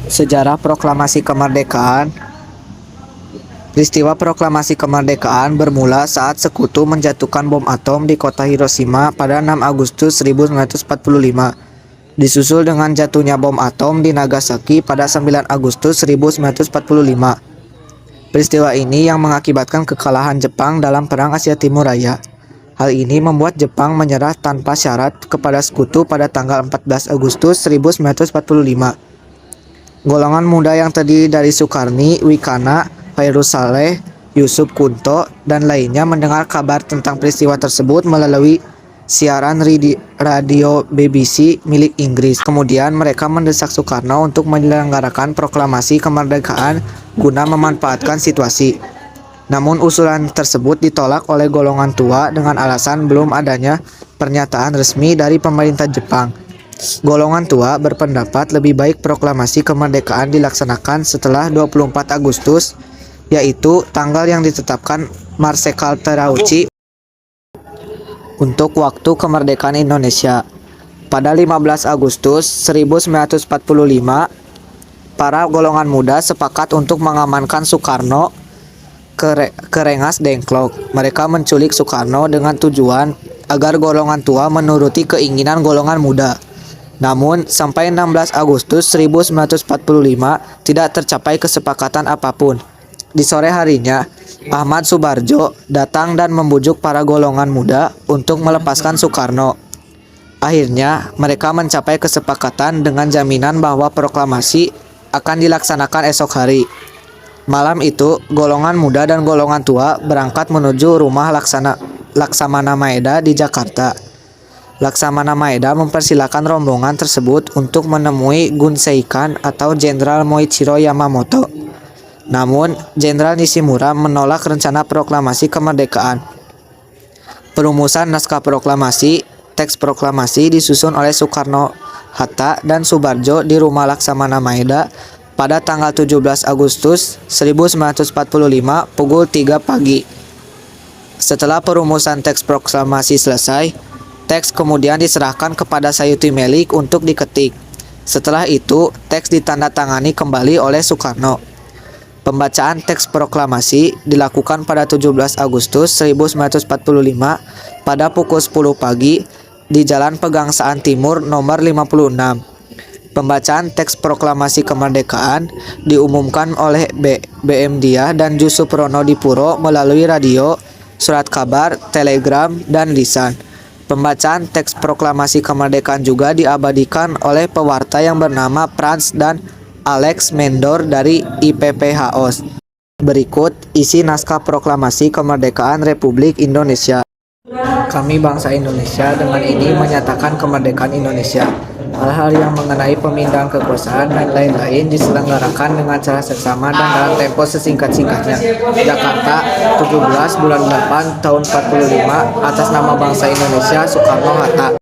Sejarah Proklamasi Kemerdekaan. Peristiwa Proklamasi Kemerdekaan bermula saat Sekutu menjatuhkan bom atom di kota Hiroshima pada 6 Agustus 1945, disusul dengan jatuhnya bom atom di Nagasaki pada 9 Agustus 1945. Peristiwa ini yang mengakibatkan kekalahan Jepang dalam Perang Asia Timur Raya. Hal ini membuat Jepang menyerah tanpa syarat kepada Sekutu pada tanggal 14 Agustus 1945. Golongan muda yang terdiri dari Sukarni, Wikana, Fairuz Saleh, Yusuf Kunto, dan lainnya mendengar kabar tentang peristiwa tersebut melalui siaran radio BBC milik Inggris. Kemudian mereka mendesak Soekarno untuk menyelenggarakan proklamasi kemerdekaan guna memanfaatkan situasi. Namun usulan tersebut ditolak oleh golongan tua dengan alasan belum adanya pernyataan resmi dari pemerintah Jepang. Golongan tua berpendapat lebih baik proklamasi kemerdekaan dilaksanakan setelah 24 Agustus, yaitu tanggal yang ditetapkan Marsekal Terauchi untuk waktu kemerdekaan Indonesia. Pada 15 Agustus 1945, para golongan muda sepakat untuk mengamankan Soekarno ke Rengas Dengklok. Mereka menculik Soekarno dengan tujuan agar golongan tua menuruti keinginan golongan muda. Namun, sampai 16 Agustus 1945 tidak tercapai kesepakatan apapun. Di sore harinya, Ahmad Subarjo datang dan membujuk para golongan muda untuk melepaskan Soekarno. Akhirnya, mereka mencapai kesepakatan dengan jaminan bahwa proklamasi akan dilaksanakan esok hari. Malam itu, golongan muda dan golongan tua berangkat menuju rumah Laksamana Maeda di Jakarta. Laksamana Maeda mempersilahkan rombongan tersebut untuk menemui Gunseikan atau Jenderal Moichiro Yamamoto. Namun, Jenderal Nishimura menolak rencana proklamasi kemerdekaan. Perumusan naskah proklamasi, teks proklamasi disusun oleh Soekarno, Hatta, dan Subarjo di rumah Laksamana Maeda pada tanggal 17 Agustus 1945 pukul 3 pagi. Setelah perumusan teks proklamasi selesai, teks kemudian diserahkan kepada Sayuti Melik untuk diketik. Setelah itu, teks ditandatangani kembali oleh Soekarno. Pembacaan teks proklamasi dilakukan pada 17 Agustus 1945 pada pukul 10 pagi di Jalan Pegangsaan Timur nomor 56. Pembacaan teks proklamasi kemerdekaan diumumkan oleh BM Dia dan Jusuf Ronodipuro melalui radio, surat kabar, telegram, dan lisan. Pembacaan teks proklamasi kemerdekaan juga diabadikan oleh pewarta yang bernama Franz dan Alex Mendor dari IPPHOS. Berikut isi naskah proklamasi kemerdekaan Republik Indonesia. Kami bangsa Indonesia dengan ini menyatakan kemerdekaan Indonesia. Hal-hal yang mengenai pemindahan kekuasaan dan lain-lain diselenggarakan dengan cara seksama dan dalam tempo sesingkat-singkatnya. Jakarta, 17 bulan 8 tahun 45, atas nama bangsa Indonesia, Soekarno Hatta.